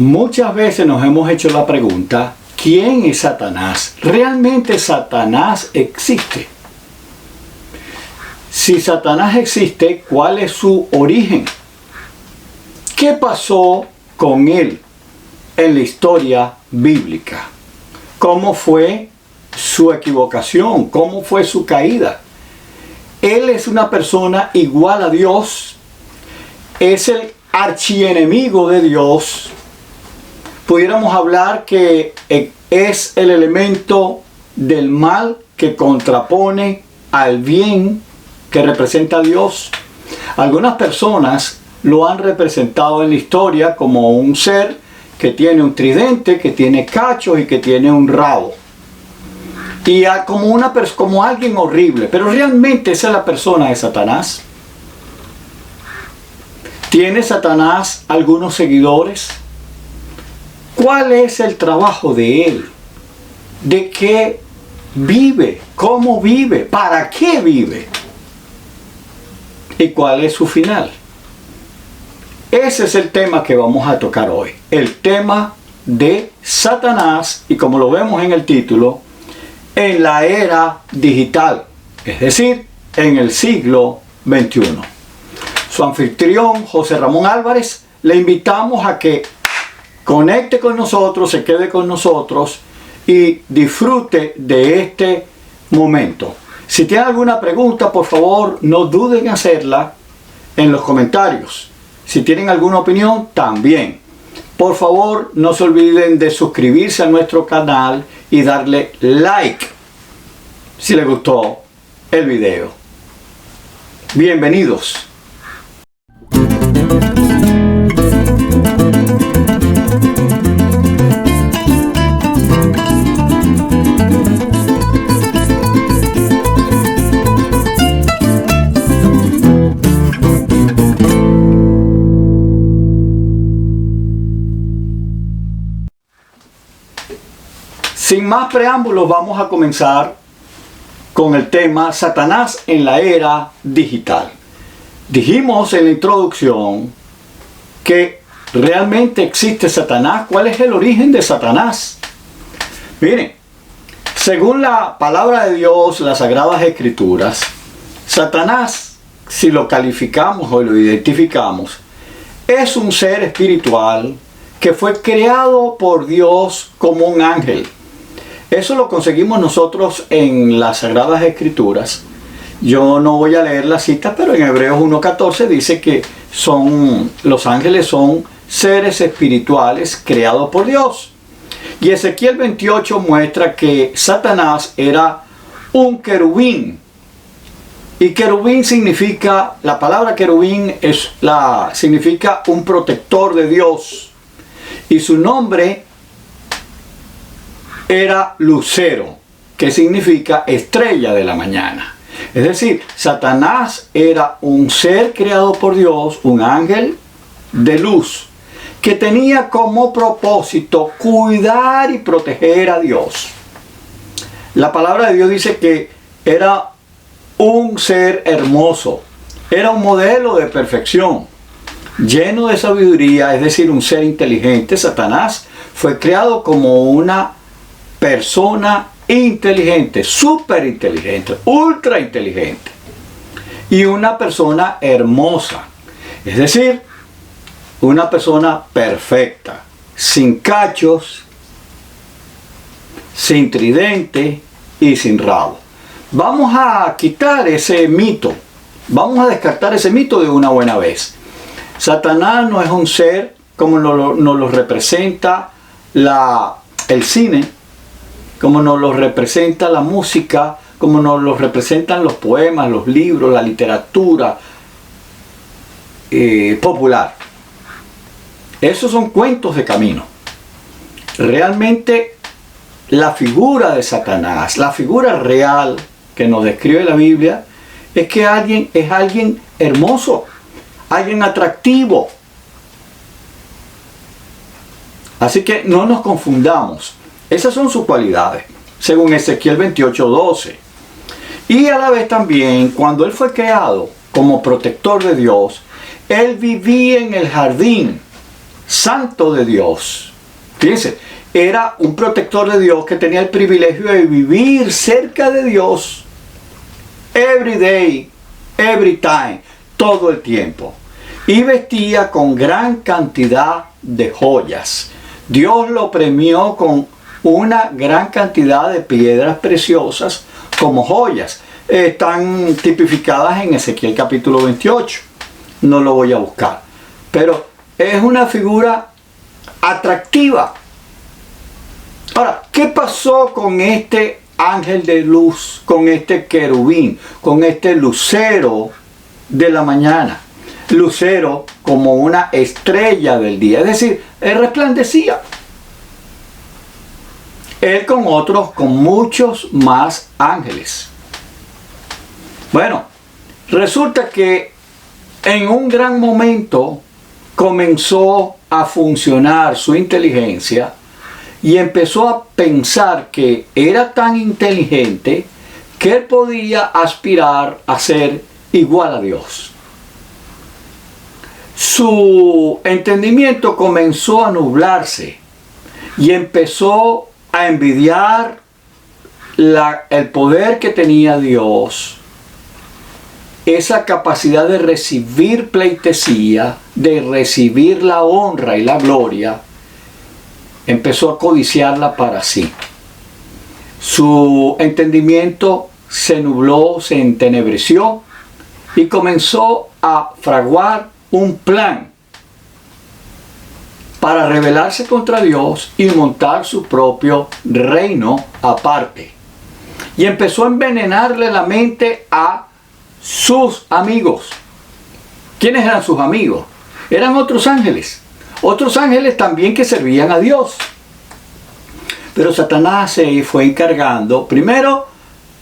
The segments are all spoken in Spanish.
Muchas veces nos hemos hecho la pregunta, ¿quién es Satanás? ¿Realmente Satanás existe? Si Satanás existe, ¿cuál es su origen? ¿Qué pasó con él en la historia bíblica? ¿Cómo fue su equivocación? ¿Cómo fue su caída? Él es una persona igual a Dios, es el archienemigo de Dios. Pudiéramos hablar que es el elemento del mal que contrapone al bien que representa a Dios. Algunas personas lo han representado en la historia como un ser que tiene un tridente, que tiene cachos y que tiene un rabo. Y como alguien horrible. Pero realmente esa es la persona de Satanás. ¿Tiene Satanás algunos seguidores? ¿Cuál es el trabajo de él? ¿De qué vive? ¿Cómo vive? ¿Para qué vive? ¿Y cuál es su final? Ese es el tema que vamos a tocar hoy. El tema de Satanás, y como lo vemos en el título, en la era digital, es decir, en el siglo XXI. Su anfitrión, José Ramón Álvarez, le invitamos a que conecte con nosotros, se quede con nosotros y disfrute de este momento. Si tiene alguna pregunta, por favor, no duden en hacerla en los comentarios. Si tienen alguna opinión, también. Por favor, no se olviden de suscribirse a nuestro canal y darle like si les gustó el video. Bienvenidos. Sin más preámbulos, vamos a comenzar con el tema Satanás en la era digital. Dijimos en la introducción que realmente existe Satanás. ¿Cuál es el origen de Satanás? Miren, según la palabra de Dios, las Sagradas Escrituras, Satanás, si lo calificamos o lo identificamos, es un ser espiritual que fue creado por Dios como un ángel. Eso lo conseguimos nosotros en las Sagradas Escrituras. Yo no voy a leer la cita, pero en Hebreos 1:14 dice que los ángeles son seres espirituales creados por Dios. Y Ezequiel 28 muestra que Satanás era un querubín. Y querubín significa, la palabra querubín significa un protector de Dios. Y su nombre era Lucero, que significa estrella de la mañana. Es decir, Satanás era un ser creado por Dios, un ángel de luz, que tenía como propósito cuidar y proteger a Dios. La palabra de Dios dice que era un ser hermoso, era un modelo de perfección, lleno de sabiduría, es decir, un ser inteligente. Satanás fue creado como una persona inteligente, súper inteligente, ultra inteligente, y una persona hermosa, es decir, una persona perfecta, sin cachos, sin tridente y sin rabo. Vamos a quitar ese mito, vamos a descartar ese mito de una buena vez. Satanás no es un ser como nos lo representa el cine, como nos lo representa la música, como nos lo representan los poemas, los libros, la literatura popular. Esos son cuentos de camino. Realmente la figura de Satanás, la figura real que nos describe la Biblia, es que es alguien hermoso, alguien atractivo. Así que no nos confundamos. Esas son sus cualidades, según Ezequiel 28:12. Y a la vez también, cuando él fue creado como protector de Dios, él vivía en el jardín santo de Dios. Fíjense, era un protector de Dios que tenía el privilegio de vivir cerca de Dios every day, every time, todo el tiempo. Y vestía con gran cantidad de joyas. Dios lo premió con una gran cantidad de piedras preciosas como joyas. Están tipificadas en Ezequiel capítulo 28. No lo voy a buscar. Pero es una figura atractiva. Ahora, ¿qué pasó con este ángel de luz, con este querubín, con este lucero de la mañana? Lucero como una estrella del día, es decir, él resplandecía. Él con otros, con muchos más ángeles. Bueno, resulta que en un gran momento comenzó a funcionar su inteligencia y empezó a pensar que era tan inteligente que él podía aspirar a ser igual a Dios. Su entendimiento comenzó a nublarse y empezó a envidiar el poder que tenía Dios, esa capacidad de recibir pleitesía, de recibir la honra y la gloria. Empezó a codiciarla para sí. Su entendimiento se nubló, se entenebreció y comenzó a fraguar un plan para rebelarse contra Dios y montar su propio reino aparte. Y empezó a envenenarle la mente a sus amigos. ¿Quiénes eran sus amigos? Eran otros ángeles. Otros ángeles también que servían a Dios. Pero Satanás se fue encargando, primero,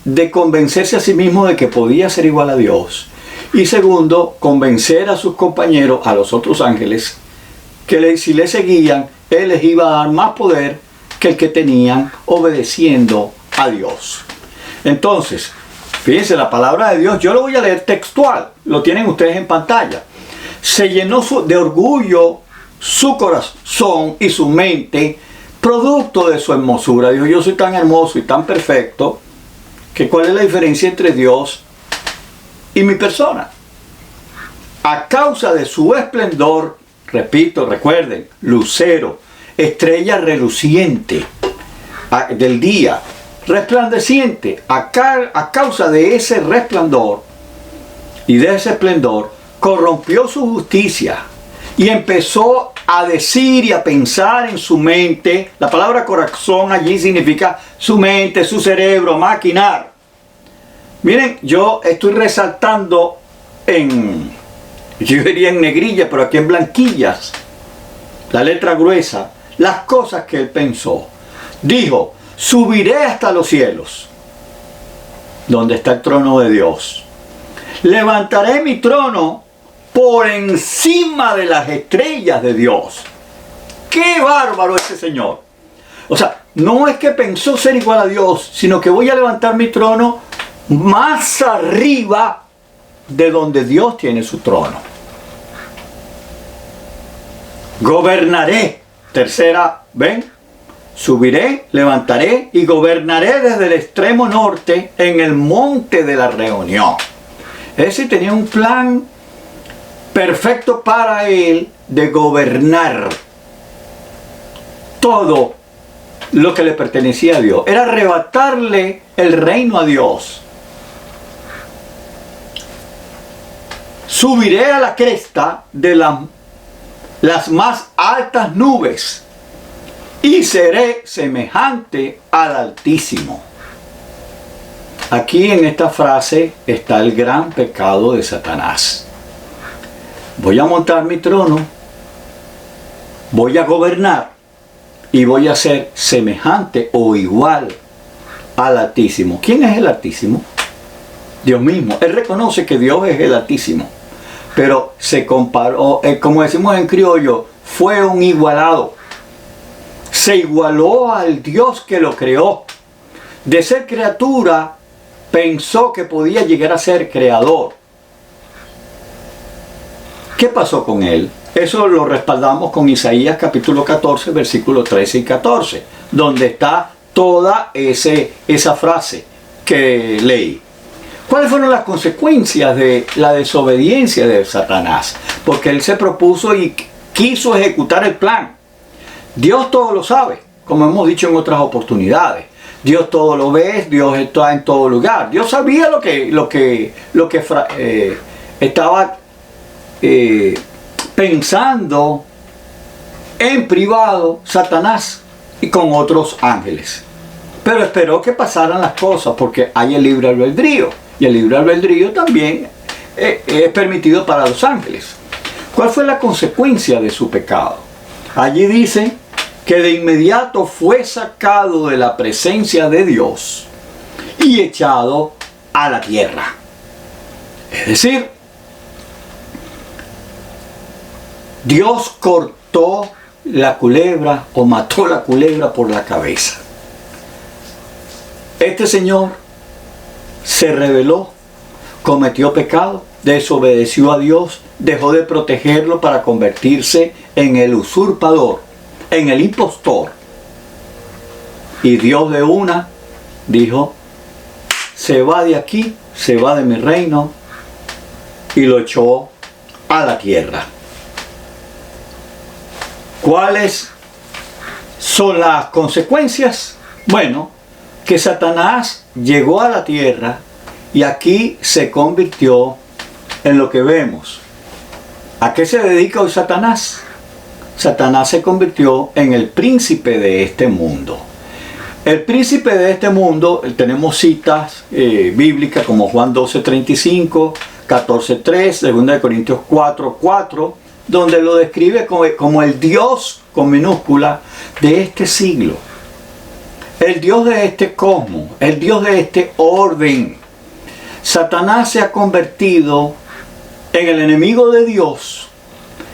de convencerse a sí mismo de que podía ser igual a Dios. Y segundo, convencer a sus compañeros, a los otros ángeles, que si le seguían, él les iba a dar más poder que el que tenían obedeciendo a Dios. Entonces, fíjense, la palabra de Dios, yo lo voy a leer textual, lo tienen ustedes en pantalla. Se llenó de orgullo su corazón y su mente, producto de su hermosura. Dijo, yo soy tan hermoso y tan perfecto, que ¿cuál es la diferencia entre Dios y mi persona? A causa de su esplendor, repito, recuerden, lucero, estrella reluciente del día, resplandeciente, a causa de ese resplandor y de ese esplendor, corrompió su justicia y empezó a decir y a pensar en su mente. La palabra corazón allí significa su mente, su cerebro, maquinar. Miren, yo estoy resaltando yo diría en negrilla, pero aquí en blanquillas, la letra gruesa, las cosas que él pensó. Dijo, subiré hasta los cielos, donde está el trono de Dios. Levantaré mi trono por encima de las estrellas de Dios. ¡Qué bárbaro ese Señor! O sea, no es que pensó ser igual a Dios, sino que voy a levantar mi trono más arriba de donde Dios tiene su trono. Gobernaré. Tercera, ¿ven? Subiré, levantaré y gobernaré desde el extremo norte en el monte de la reunión. Es decir, tenía un plan perfecto para él de gobernar todo lo que le pertenecía a Dios. Era arrebatarle el reino a Dios. Subiré a la cresta de las más altas nubes y seré semejante al Altísimo. Aquí en esta frase está el gran pecado de Satanás. Voy a montar mi trono, voy a gobernar y voy a ser semejante o igual al Altísimo. ¿Quién es el Altísimo? Dios mismo. Él reconoce que Dios es el Altísimo, pero se comparó, como decimos en criollo, fue un igualado. Se igualó al Dios que lo creó. De ser criatura, pensó que podía llegar a ser creador. ¿Qué pasó con él? Eso lo respaldamos con Isaías capítulo 14, versículos 13 y 14, donde está toda esa frase que leí. ¿Cuáles fueron las consecuencias de la desobediencia de Satanás? Porque él se propuso y quiso ejecutar el plan. Dios todo lo sabe, como hemos dicho en otras oportunidades. Dios todo lo ve, Dios está en todo lugar. Dios sabía lo que estaba pensando en privado Satanás y con otros ángeles. Pero esperó que pasaran las cosas porque hay el libre albedrío. Y el libre albedrío también es permitido para los ángeles. ¿Cuál fue la consecuencia de su pecado? Allí dice que de inmediato fue sacado de la presencia de Dios y echado a la tierra. Es decir, Dios cortó la culebra o mató la culebra por la cabeza. Este señor se rebeló, cometió pecado, desobedeció a Dios, dejó de protegerlo para convertirse en el usurpador, en el impostor. Y Dios de una dijo, se va de aquí, se va de mi reino, y lo echó a la tierra. ¿Cuáles son las consecuencias? Bueno, que Satanás llegó a la tierra y aquí se convirtió en lo que vemos. ¿A qué se dedica hoy Satanás? Satanás se convirtió en el príncipe de este mundo. El príncipe de este mundo, tenemos citas bíblicas como Juan 12:35, 14:3, 2 Corintios 4:4, donde lo describe como el Dios con minúscula de este siglo. El Dios de este cosmos, el Dios de este orden. Satanás se ha convertido en el enemigo de Dios,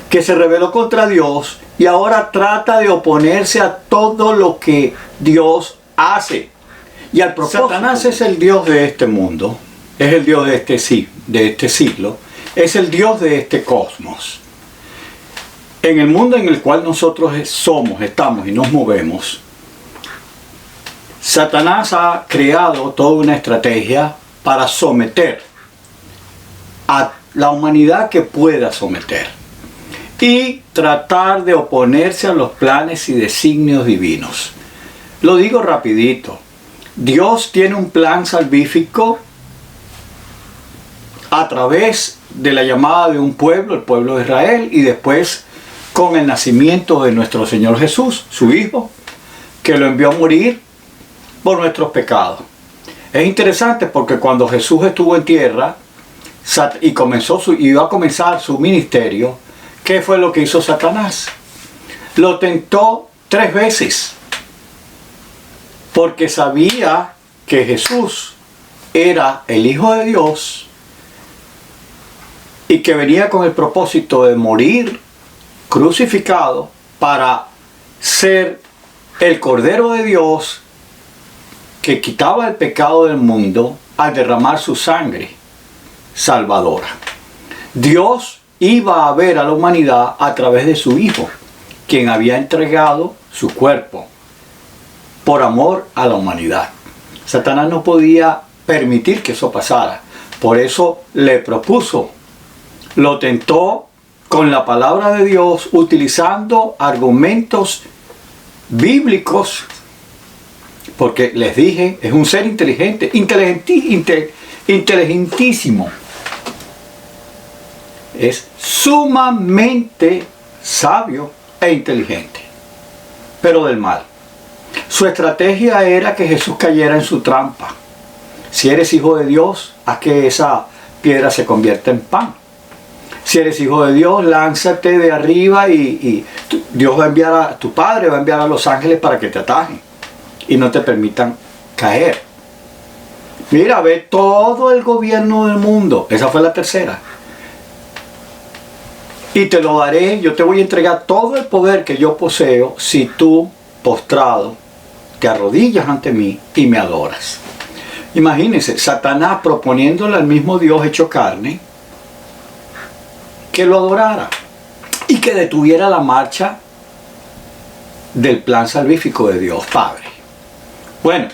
que se rebeló contra Dios y ahora trata de oponerse a todo lo que Dios hace. Y al propósito, Satanás es el Dios de este mundo, es el Dios de este siglo, es el Dios de este cosmos. En el mundo en el cual nosotros estamos y nos movemos, Satanás ha creado toda una estrategia para someter a la humanidad que pueda someter y tratar de oponerse a los planes y designios divinos. Lo digo rapidito. Dios tiene un plan salvífico a través de la llamada de un pueblo, el pueblo de Israel, y después con el nacimiento de nuestro Señor Jesús, su Hijo, que lo envió a morir por nuestros pecados. Es interesante porque cuando Jesús estuvo en tierra y iba a comenzar su ministerio, ¿qué fue lo que hizo Satanás? Lo tentó 3 veces porque sabía que Jesús era el Hijo de Dios y que venía con el propósito de morir crucificado para ser el Cordero de Dios que quitaba el pecado del mundo al derramar su sangre salvadora. Dios iba a ver a la humanidad a través de su Hijo, quien había entregado su cuerpo por amor a la humanidad. Satanás no podía permitir que eso pasara. Por eso le propuso, lo tentó con la palabra de Dios, utilizando argumentos bíblicos, porque les dije, es un ser inteligente, inteligentísimo. Es sumamente sabio e inteligente, pero del mal. Su estrategia era que Jesús cayera en su trampa. Si eres hijo de Dios, haz que esa piedra se convierta en pan. Si eres hijo de Dios, lánzate de arriba y Dios va a enviar tu Padre va a enviar a los ángeles para que te atajen y no te permitan caer. Mira, ve todo el gobierno del mundo. Esa fue la tercera. Y te lo daré, yo te voy a entregar todo el poder que yo poseo si tú, postrado, te arrodillas ante mí y me adoras. Imagínense, Satanás proponiéndole al mismo Dios hecho carne que lo adorara. y que detuviera la marcha del plan salvífico de Dios Padre. Bueno,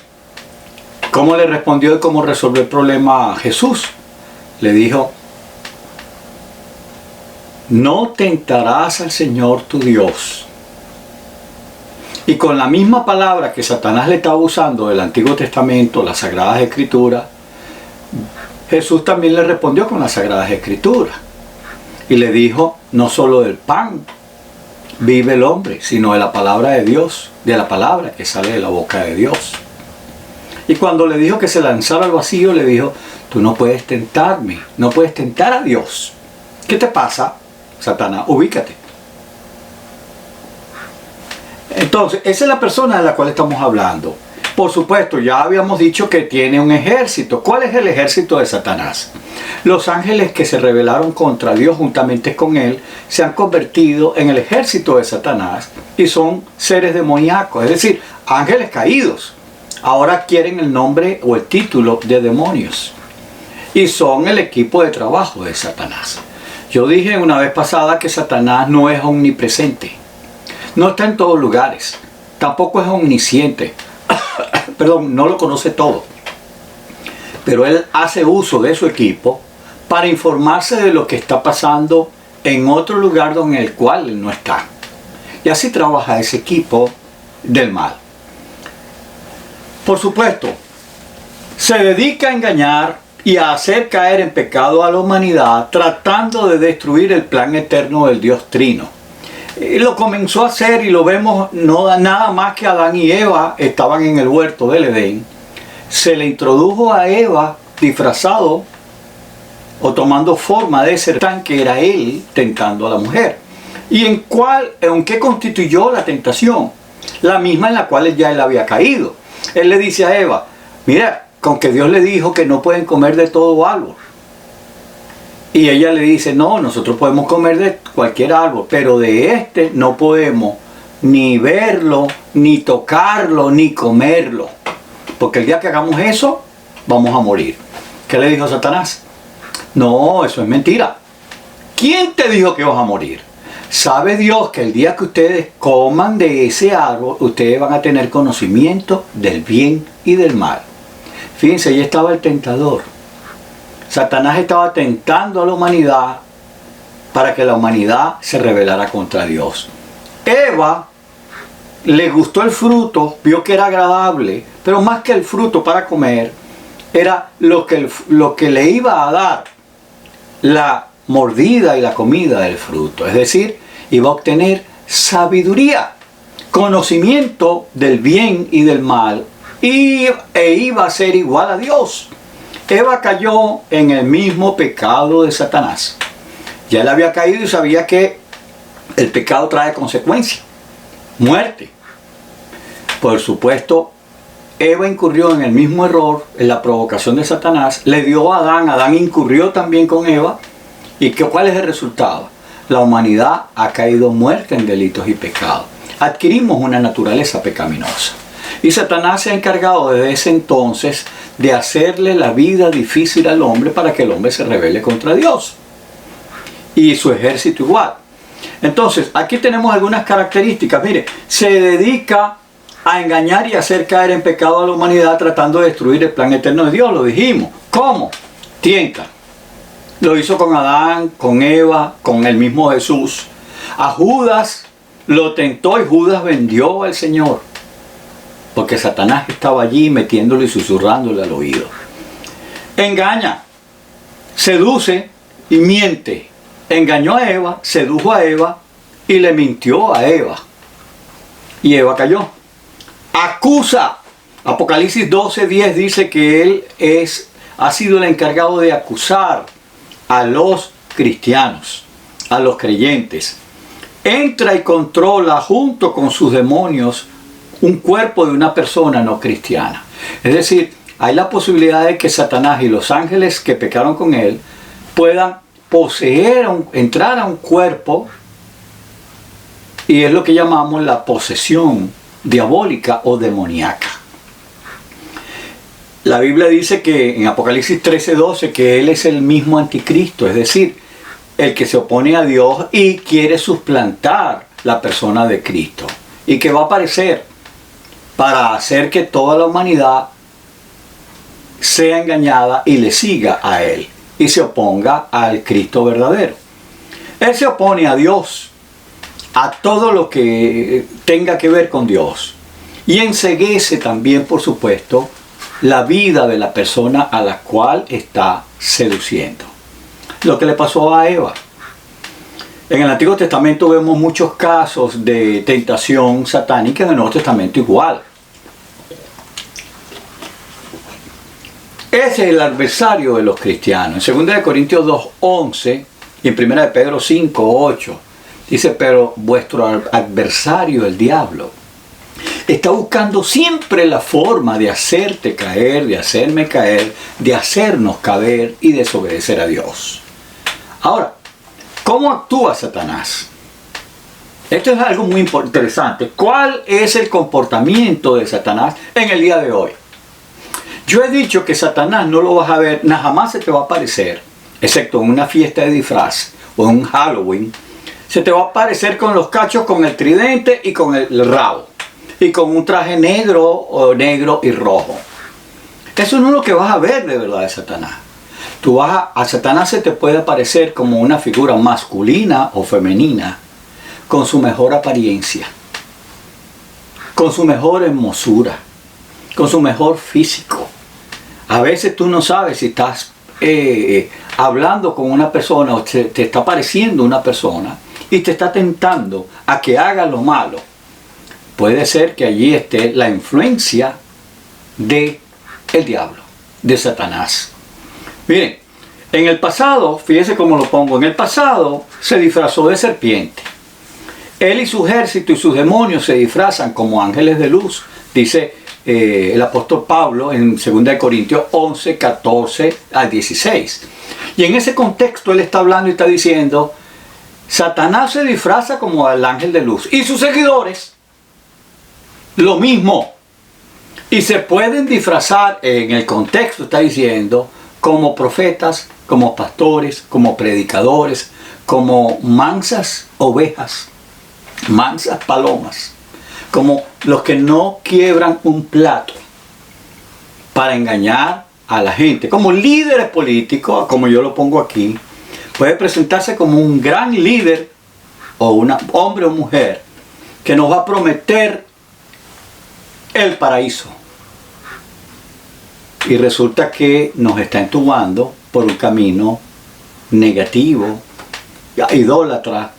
¿cómo le respondió y cómo resolvió el problema a Jesús? Le dijo: no tentarás al Señor tu Dios. Y con la misma palabra que Satanás le estaba usando del Antiguo Testamento, las Sagradas Escrituras, Jesús también le respondió con las Sagradas Escrituras. Y le dijo: no solo del pan vive el hombre, sino de la palabra de Dios, de la palabra que sale de la boca de Dios. Y cuando le dijo que se lanzara al vacío, le dijo: tú no puedes tentarme, no puedes tentar a Dios. ¿Qué te pasa, Satanás? Ubícate. Entonces, esa es la persona de la cual estamos hablando. Por supuesto, ya habíamos dicho que tiene un ejército. ¿Cuál es el ejército de Satanás? Los ángeles que se rebelaron contra Dios juntamente con él se han convertido en el ejército de Satanás y son seres demoníacos, es decir, ángeles caídos. Ahora quieren el nombre o el título de demonios y son el equipo de trabajo de Satanás. Yo dije una vez pasada que Satanás no es omnipresente, no está en todos lugares, tampoco es omnisciente. Perdón, no lo conoce todo, pero él hace uso de su equipo para informarse de lo que está pasando en otro lugar en el cual él no está. Y así trabaja ese equipo del mal. Por supuesto, se dedica a engañar y a hacer caer en pecado a la humanidad, tratando de destruir el plan eterno del Dios Trino. Y lo comenzó a hacer, y lo vemos nada más que Adán y Eva estaban en el huerto del Edén. Se le introdujo a Eva disfrazado o tomando forma de serpiente, que era él tentando a la mujer. ¿Y en qué constituyó la tentación? La misma en la cual ya él había caído. Él le dice a Eva: mira, con que Dios le dijo que no pueden comer de todo árbol. Y ella le dice: no, nosotros podemos comer de cualquier árbol, pero de este no podemos ni verlo, ni tocarlo, ni comerlo. Porque el día que hagamos eso, vamos a morir. ¿Qué le dijo Satanás? No, eso es mentira. ¿Quién te dijo que vas a morir? Sabe Dios que el día que ustedes coman de ese árbol, ustedes van a tener conocimiento del bien y del mal. Fíjense, ahí estaba el tentador. Satanás estaba tentando a la humanidad para que la humanidad se rebelara contra Dios. Eva le gustó el fruto, vio que era agradable, pero más que el fruto para comer, era lo que le iba a dar la mordida y la comida del fruto. Es decir, iba a obtener sabiduría, conocimiento del bien y del mal, e iba a ser igual a Dios. Eva cayó en el mismo pecado de Satanás. Ya él había caído y sabía que el pecado trae consecuencias, muerte. Por supuesto, Eva incurrió en el mismo error, en la provocación de Satanás, le dio a Adán incurrió también con Eva. ¿Y cuál es el resultado? La humanidad ha caído muerta en delitos y pecados. Adquirimos una naturaleza pecaminosa. Y Satanás se ha encargado desde ese entonces de hacerle la vida difícil al hombre para que el hombre se rebele contra Dios. Y su ejército igual. Entonces, aquí tenemos algunas características. Mire, se dedica a engañar y hacer caer en pecado a la humanidad tratando de destruir el plan eterno de Dios. Lo dijimos. ¿Cómo? Tienta. Lo hizo con Adán, con Eva, con el mismo Jesús. A Judas lo tentó y Judas vendió al Señor. Porque Satanás estaba allí metiéndole y susurrándole al oído. Engaña, seduce y miente. Engañó a Eva, sedujo a Eva y le mintió a Eva. Y Eva cayó. Acusa. Apocalipsis 12:10 dice que él ha sido el encargado de acusar a los cristianos, a los creyentes. Entra y controla junto con sus demonios un cuerpo de una persona no cristiana. Es decir, hay la posibilidad de que Satanás y los ángeles que pecaron con él puedan entrar a un cuerpo, y es lo que llamamos la posesión diabólica o demoníaca. La Biblia dice que en Apocalipsis 13:12 que él es el mismo anticristo, es decir, el que se opone a Dios y quiere suplantar la persona de Cristo. Y que va a aparecer para hacer que toda la humanidad sea engañada y le siga a Él. Y se oponga al Cristo verdadero. Él se opone a Dios, a todo lo que tenga que ver con Dios. Y enceguece también, por supuesto, la vida de la persona a la cual está seduciendo. Lo que le pasó a Eva. En el Antiguo Testamento vemos muchos casos de tentación satánica, en el Nuevo Testamento igual. Ese es el adversario de los cristianos. En 2 Corintios 2:11 y en 1 Pedro 5:8 dice, pero vuestro adversario, el diablo, está buscando siempre la forma de hacerte caer, de hacerme caer, de hacernos caer y desobedecer a Dios. Ahora, ¿cómo actúa Satanás? Esto es algo muy interesante. ¿Cuál es el comportamiento de Satanás en el día de hoy? Yo he dicho que Satanás no lo vas a ver, nada jamás se te va a aparecer, excepto en una fiesta de disfraz o en un Halloween, se te va a aparecer con los cachos, con el tridente y con el rabo. Y con un traje negro y rojo. Eso no es lo que vas a ver de verdad de Satanás. A Satanás se te puede aparecer como una figura masculina o femenina, con su mejor apariencia, con su mejor hermosura, con su mejor físico. A veces tú no sabes si estás hablando con una persona o te está apareciendo una persona y te está tentando a que haga lo malo. Puede ser que allí esté la influencia del diablo, de Satanás. Miren, en el pasado, fíjense cómo lo pongo, en el pasado se disfrazó de serpiente. Él y su ejército y sus demonios se disfrazan como ángeles de luz, dice el apóstol Pablo en 2 Corintios 11, 14 al 16. Y en ese contexto él está hablando y está diciendo, Satanás se disfraza como el ángel de luz y sus seguidores lo mismo. Y se pueden disfrazar, en el contexto está diciendo, como profetas, como pastores, como predicadores, como mansas ovejas, mansas palomas, como los que no quiebran un plato para engañar a la gente, como líderes políticos, como yo lo pongo aquí. Puede presentarse como un gran líder o un hombre o mujer que nos va a prometer el paraíso. Y resulta que nos está entubando por un camino negativo, idólatra,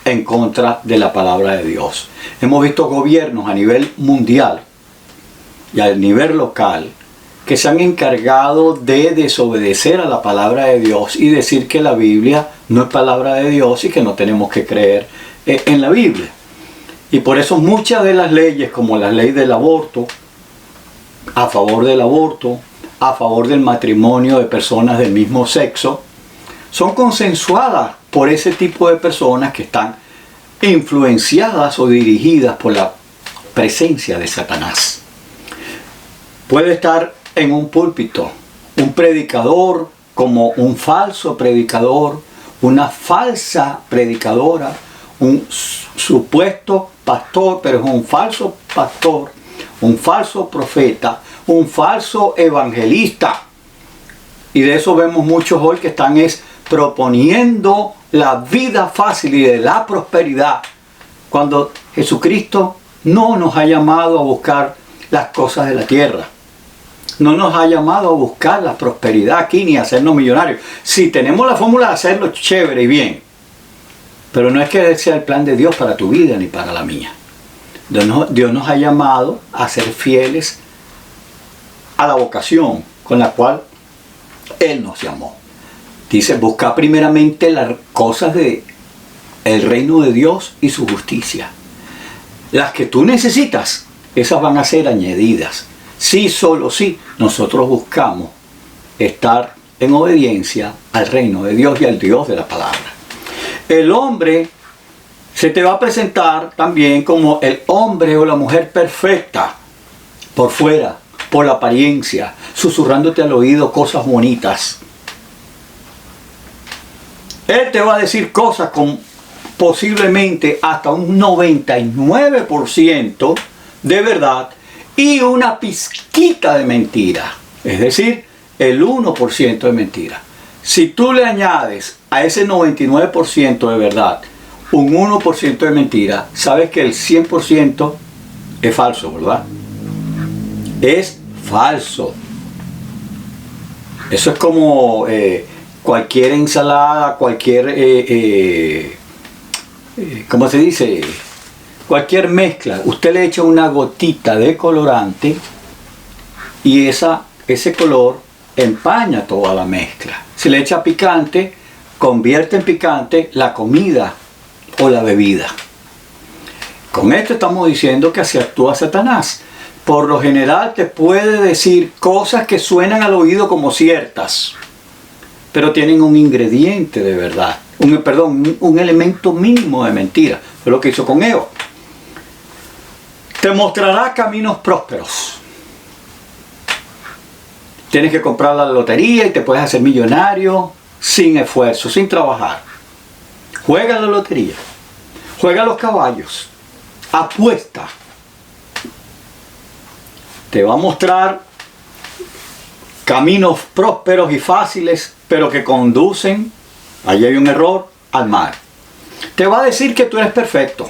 en contra de la palabra de Dios. Hemos visto gobiernos a nivel mundial y a nivel local que se han encargado de desobedecer a la palabra de Dios y decir que la Biblia no es palabra de Dios y que no tenemos que creer en la Biblia. Y por eso muchas de las leyes, como la ley del aborto, a favor del aborto, a favor del matrimonio de personas del mismo sexo, son consensuadas por ese tipo de personas que están influenciadas o dirigidas por la presencia de Satanás. Puede estar en un púlpito un predicador como un falso predicador, una falsa predicadora, un supuesto pastor, pero es un falso pastor, un falso profeta, un falso evangelista. Y de eso vemos muchos hoy que están proponiendo la vida fácil y de la prosperidad, cuando Jesucristo no nos ha llamado a buscar las cosas de la tierra. No nos ha llamado a buscar la prosperidad aquí ni a hacernos millonarios. Sí, tenemos la fórmula de hacerlo chévere y bien, pero no es que ese sea el plan de Dios para tu vida ni para la mía. Dios nos ha llamado a ser fieles a la vocación con la cual Él nos llamó. Dice, busca primeramente las cosas del reino de Dios y su justicia. Las que tú necesitas, esas van a ser añadidas. Sí, solo sí, nosotros buscamos estar en obediencia al reino de Dios y al Dios de la palabra. El hombre se te va a presentar también como el hombre o la mujer perfecta, por fuera, por la apariencia, susurrándote al oído cosas bonitas. Él te va a decir cosas con posiblemente hasta un 99% de verdad y una pizquita de mentira. Es decir, el 1% de mentira. Si tú le añades a ese 99% de verdad un 1% de mentira, sabes que el 100% es falso, ¿verdad? Es falso. Eso es como cualquier ensalada, cualquier, ¿cómo se dice? Cualquier mezcla. Usted le echa una gotita de colorante y ese color empaña toda la mezcla. Si le echa picante, convierte en picante la comida o la bebida. Con esto estamos diciendo que así actúa Satanás. Por lo general te puede decir cosas que suenan al oído como ciertas, pero tienen un ingrediente de verdad, un elemento mínimo de mentira. Fue lo que hizo con Eva. Te mostrará caminos prósperos. Tienes que comprar la lotería y te puedes hacer millonario sin esfuerzo, sin trabajar. Juega la lotería, juega los caballos, apuesta. Te va a mostrar caminos prósperos y fáciles, pero que conducen, ahí hay un error, al mal. Te va a decir que tú eres perfecto,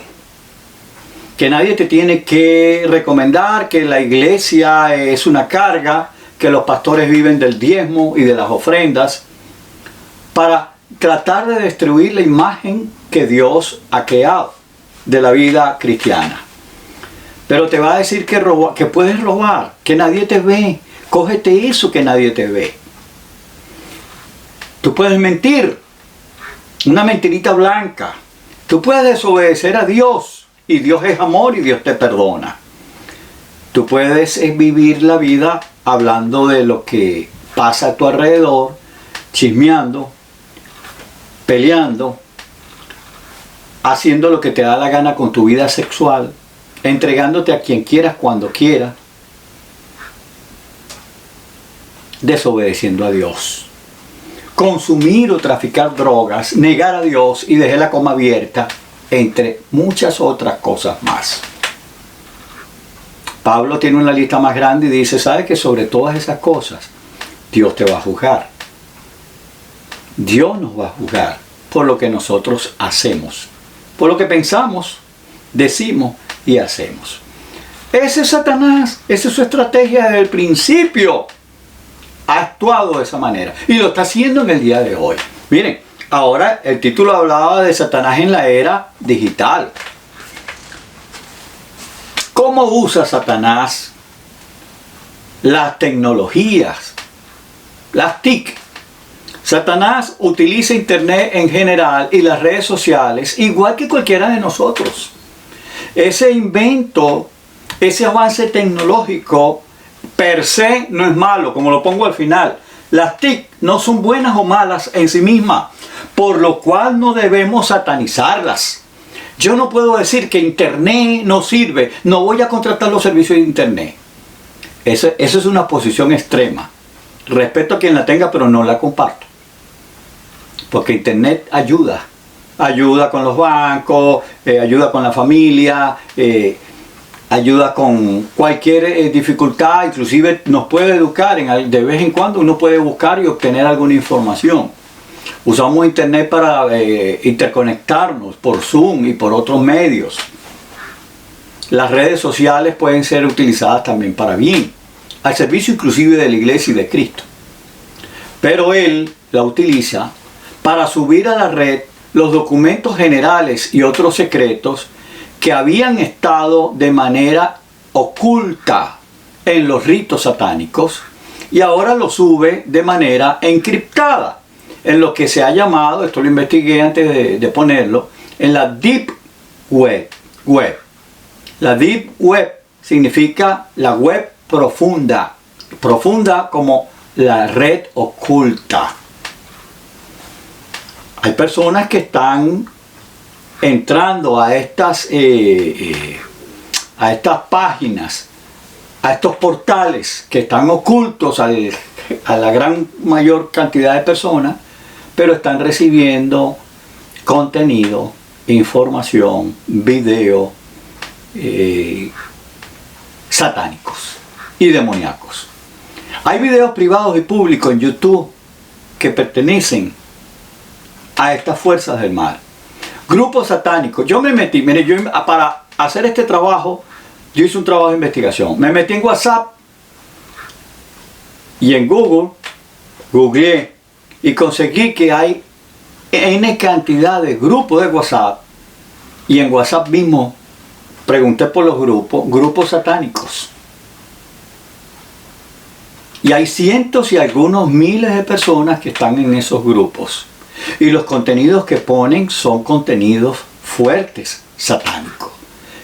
que nadie te tiene que recomendar, que la iglesia es una carga, que los pastores viven del diezmo y de las ofrendas, para tratar de destruir la imagen que Dios ha creado de la vida cristiana. Pero te va a decir que puedes robar, que nadie te ve. Cógete eso que nadie te ve. Tú puedes mentir, una mentirita blanca. Tú puedes desobedecer a Dios y Dios es amor y Dios te perdona. Tú puedes vivir la vida hablando de lo que pasa a tu alrededor, chismeando, peleando, haciendo lo que te da la gana con tu vida sexual, entregándote a quien quieras cuando quieras, desobedeciendo a Dios. Consumir o traficar drogas, negar a Dios y dejar la coma abierta, entre muchas otras cosas más. Pablo tiene una lista más grande y dice, ¿sabes que sobre todas esas cosas Dios te va a juzgar? Dios nos va a juzgar por lo que nosotros hacemos, por lo que pensamos, decimos y hacemos. Ese es Satanás, esa es su estrategia desde el principio. Ha actuado de esa manera y lo está haciendo en el día de hoy. Miren, ahora el título hablaba de Satanás en la era digital. ¿Cómo usa Satanás las tecnologías, las TIC? Satanás utiliza Internet en general y las redes sociales igual que cualquiera de nosotros. Ese invento, ese avance tecnológico per se no es malo, como lo pongo al final. Las TIC no son buenas o malas en sí mismas, por lo cual no debemos satanizarlas. Yo no puedo decir que Internet no sirve, no voy a contratar los servicios de Internet. Esa es una posición extrema. Respeto a quien la tenga, pero no la comparto. Porque Internet ayuda con los bancos, ayuda con la familia, ayuda con cualquier dificultad, inclusive nos puede educar, de vez en cuando uno puede buscar y obtener alguna información. Usamos Internet para interconectarnos por Zoom y por otros medios. Las redes sociales pueden ser utilizadas también para bien, al servicio inclusive de la iglesia y de Cristo. Pero él la utiliza para subir a la red los documentos generales y otros secretos que habían estado de manera oculta en los ritos satánicos y ahora los sube de manera encriptada en lo que se ha llamado, esto lo investigué antes de ponerlo, en la Deep Web. La Deep Web significa la web profunda, profunda como la red oculta. Hay personas que están entrando a estas páginas, a estos portales que están ocultos a la gran mayor cantidad de personas, pero están recibiendo contenido, información, video satánicos y demoníacos. Hay videos privados y públicos en YouTube que pertenecen a estas fuerzas del mal. Grupos satánicos. Yo me metí, mire, para hacer este trabajo, yo hice un trabajo de investigación. Me metí en WhatsApp y en googleé y conseguí que hay N cantidad de grupos de WhatsApp, y en WhatsApp mismo pregunté por los grupos satánicos. Y hay cientos y algunos miles de personas que están en esos grupos. Y los contenidos que ponen son contenidos fuertes, satánicos,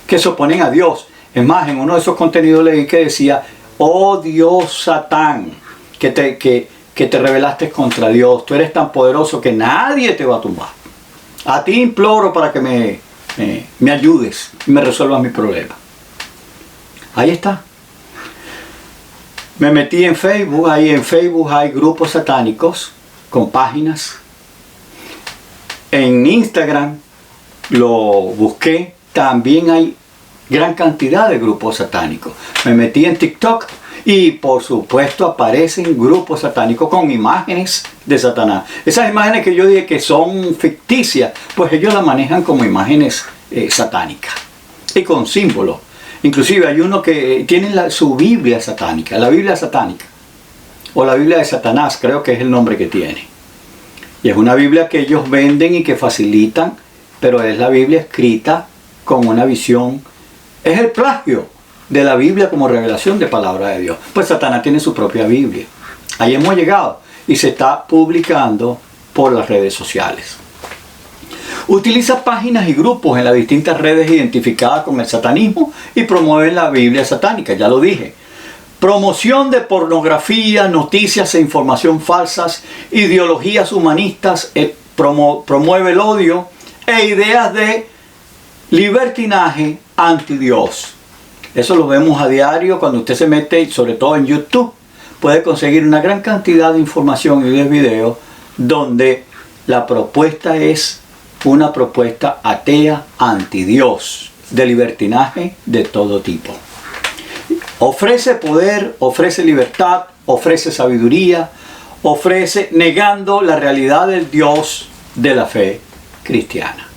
que se oponen a Dios. Es más, en uno de esos contenidos leí que decía: oh Dios Satán, que te rebelaste contra Dios, tú eres tan poderoso que nadie te va a tumbar. A ti imploro para que me ayudes y me resuelvas mi problema. Ahí está. Me metí en Facebook, ahí en Facebook hay grupos satánicos con páginas. En Instagram lo busqué, también hay gran cantidad de grupos satánicos. Me metí en TikTok y por supuesto aparecen grupos satánicos con imágenes de Satanás. Esas imágenes que yo dije que son ficticias, pues ellos las manejan como imágenes satánicas y con símbolos. Inclusive hay uno que tiene su Biblia satánica, la Biblia satánica, o la Biblia de Satanás, creo que es el nombre que tiene. Y es una Biblia que ellos venden y que facilitan, pero es la Biblia escrita con una visión. Es el plagio de la Biblia como revelación de palabra de Dios. Pues Satanás tiene su propia Biblia. Ahí hemos llegado y se está publicando por las redes sociales. Utiliza páginas y grupos en las distintas redes identificadas con el satanismo y promueve la Biblia satánica, ya lo dije. Promoción de pornografía, noticias e información falsas, ideologías humanistas, promueve el odio e ideas de libertinaje anti Dios. Eso lo vemos a diario cuando usted se mete, sobre todo en YouTube. Puede conseguir una gran cantidad de información y de videos donde la propuesta es una propuesta atea anti Dios, de libertinaje de todo tipo. Ofrece poder, ofrece libertad, ofrece sabiduría, ofrece negando la realidad del Dios de la fe cristiana.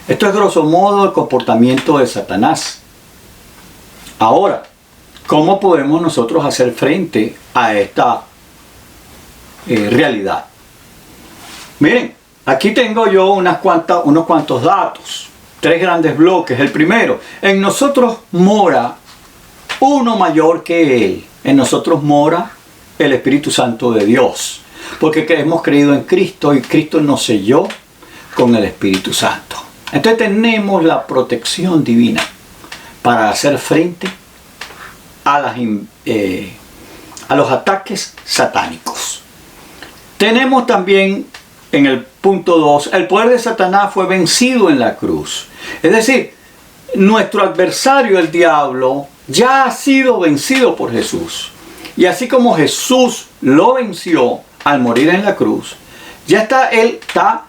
Esto es grosso modo el comportamiento de Satanás. Ahora, ¿cómo podemos nosotros hacer frente a esta realidad? Miren, aquí tengo yo unos cuantos datos, 3 grandes bloques. El primero, en nosotros mora uno mayor que Él. En nosotros mora el Espíritu Santo de Dios, porque hemos creído en Cristo y Cristo nos selló con el Espíritu Santo. Entonces tenemos la protección divina para hacer frente a los ataques satánicos. Tenemos también en el punto 2, el poder de Satanás fue vencido en la cruz. Es decir, nuestro adversario, el diablo, ya ha sido vencido por Jesús. Y así como Jesús lo venció al morir en la cruz, él está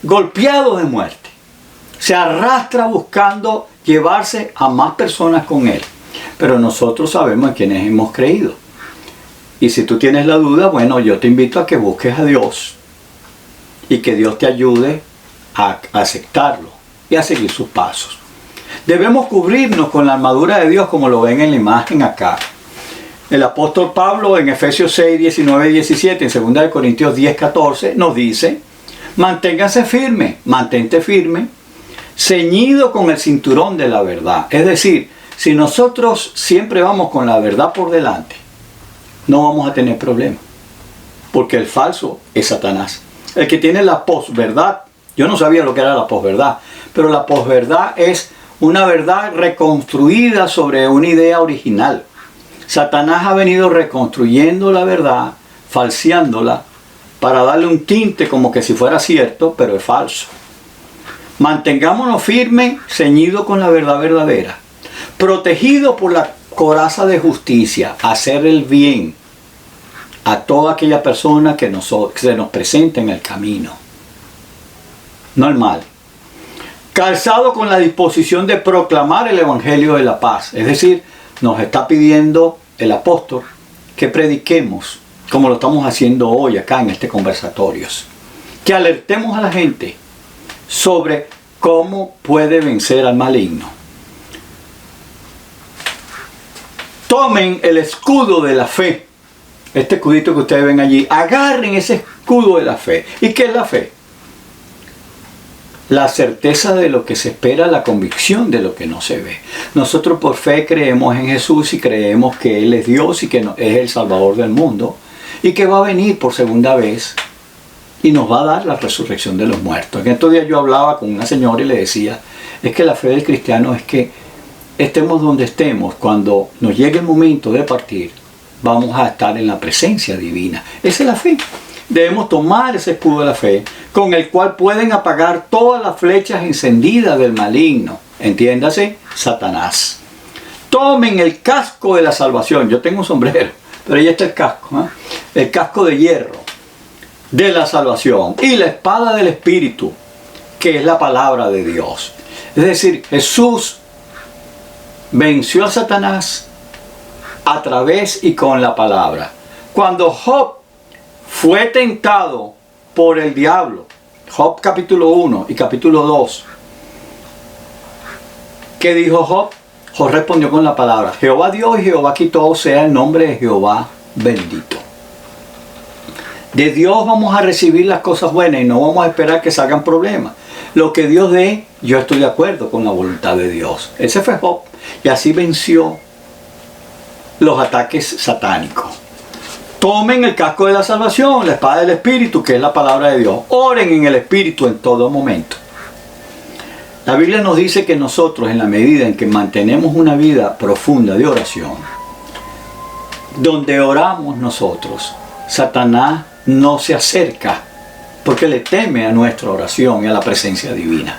golpeado de muerte. Se arrastra buscando llevarse a más personas con él. Pero nosotros sabemos en quiénes hemos creído. Y si tú tienes la duda, bueno, yo te invito a que busques a Dios y que Dios te ayude a aceptarlo y a seguir sus pasos. Debemos cubrirnos con la armadura de Dios, como lo ven en la imagen acá. El apóstol Pablo en Efesios 6, 19 y 17, en 2 Corintios 10, 14, nos dice: manténgase firme, mantente firme, ceñido con el cinturón de la verdad. Es decir, si nosotros siempre vamos con la verdad por delante, no vamos a tener problema, porque el falso es Satanás. El que tiene la posverdad, yo no sabía lo que era la posverdad, pero la posverdad es una verdad reconstruida sobre una idea original. Satanás ha venido reconstruyendo la verdad, falseándola, para darle un tinte como que si fuera cierto, pero es falso. Mantengámonos firmes, ceñidos con la verdad verdadera, protegidos por la coraza de justicia, hacer el bien, a toda aquella persona que se nos presenta en el camino, no el mal. Calzado con la disposición de proclamar el Evangelio de la paz. Es decir, nos está pidiendo el apóstol que prediquemos, como lo estamos haciendo hoy acá en este conversatorio. Que alertemos a la gente sobre cómo puede vencer al maligno. Tomen el escudo de la fe. Este escudito que ustedes ven allí. Agarren ese escudo de la fe. ¿Y qué es la fe? La certeza de lo que se espera, la convicción de lo que no se ve. Nosotros por fe creemos en Jesús y creemos que Él es Dios y que es el Salvador del mundo. Y que va a venir por segunda vez y nos va a dar la resurrección de los muertos. En estos días yo hablaba con una señora y le decía, es que la fe del cristiano es que estemos donde estemos, cuando nos llegue el momento de partir, vamos a estar en la presencia divina. Esa es la fe. Debemos tomar ese escudo de la fe, con el cual pueden apagar todas las flechas encendidas del maligno. Entiéndase, Satanás. Tomen el casco de la salvación. Yo tengo un sombrero, pero ahí está el casco, ¿eh? El casco de hierro de la salvación y la espada del Espíritu, que es la palabra de Dios. Es decir, Jesús venció a Satanás a través y con la palabra. Cuando Job fue tentado por el diablo, Job capítulo 1 y capítulo 2, ¿qué dijo Job? Job respondió con la palabra, Jehová dio y Jehová quitó, sea el nombre de Jehová bendito. De Dios vamos a recibir las cosas buenas y no vamos a esperar que salgan problemas. Lo que Dios dé, yo estoy de acuerdo con la voluntad de Dios. Ese fue Job. Y así venció los ataques satánicos. Tomen el casco de la salvación, la espada del Espíritu, que es la palabra de Dios. Oren en el Espíritu en todo momento. La Biblia nos dice que nosotros, en la medida en que mantenemos una vida profunda de oración, donde oramos nosotros, Satanás no se acerca porque le teme a nuestra oración y a la presencia divina.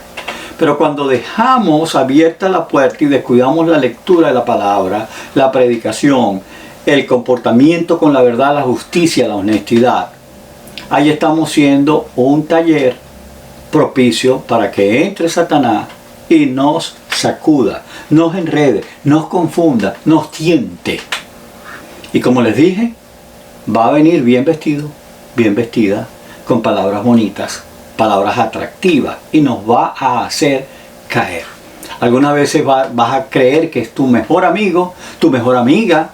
Pero cuando dejamos abierta la puerta y descuidamos la lectura de la palabra, la predicación, el comportamiento con la verdad, la justicia, la honestidad, ahí estamos siendo un taller propicio para que entre Satanás y nos sacuda, nos enrede, nos confunda, nos tiente. Y como les dije, va a venir bien vestido, bien vestida, con palabras bonitas, palabras atractivas, y nos va a hacer caer. Algunas veces vas a creer que es tu mejor amigo, tu mejor amiga,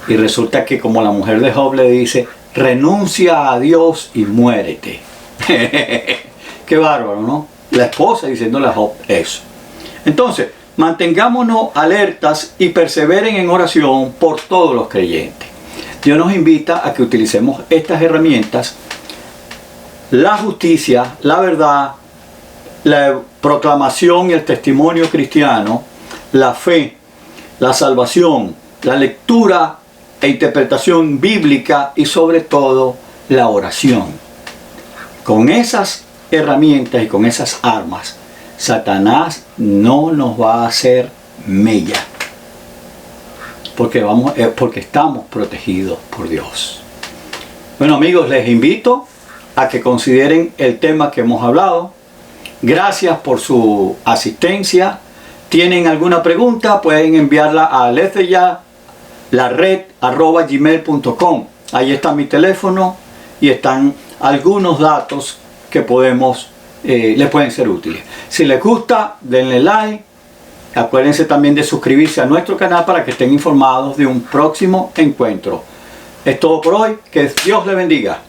y resulta que, como la mujer de Job le dice, renuncia a Dios y muérete. Qué bárbaro, ¿no? La esposa diciéndole a Job eso. Entonces, mantengámonos alertas y perseveren en oración por todos los creyentes. Dios nos invita a que utilicemos estas herramientas: la justicia, la verdad, la proclamación y el testimonio cristiano, la fe, la salvación, la lectura e interpretación bíblica y sobre todo la oración. Con esas herramientas y con esas armas, Satanás no nos va a hacer mella. Porque estamos protegidos por Dios. Bueno, amigos, les invito a que consideren el tema que hemos hablado. Gracias por su asistencia. ¿Tienen alguna pregunta? Pueden enviarla a lesdeya@gmail.com. Ahí está mi teléfono y están algunos datos que les pueden ser útiles. Si les gusta, denle like. Acuérdense también de suscribirse a nuestro canal para que estén informados de un próximo encuentro. Es todo por hoy. Que Dios les bendiga.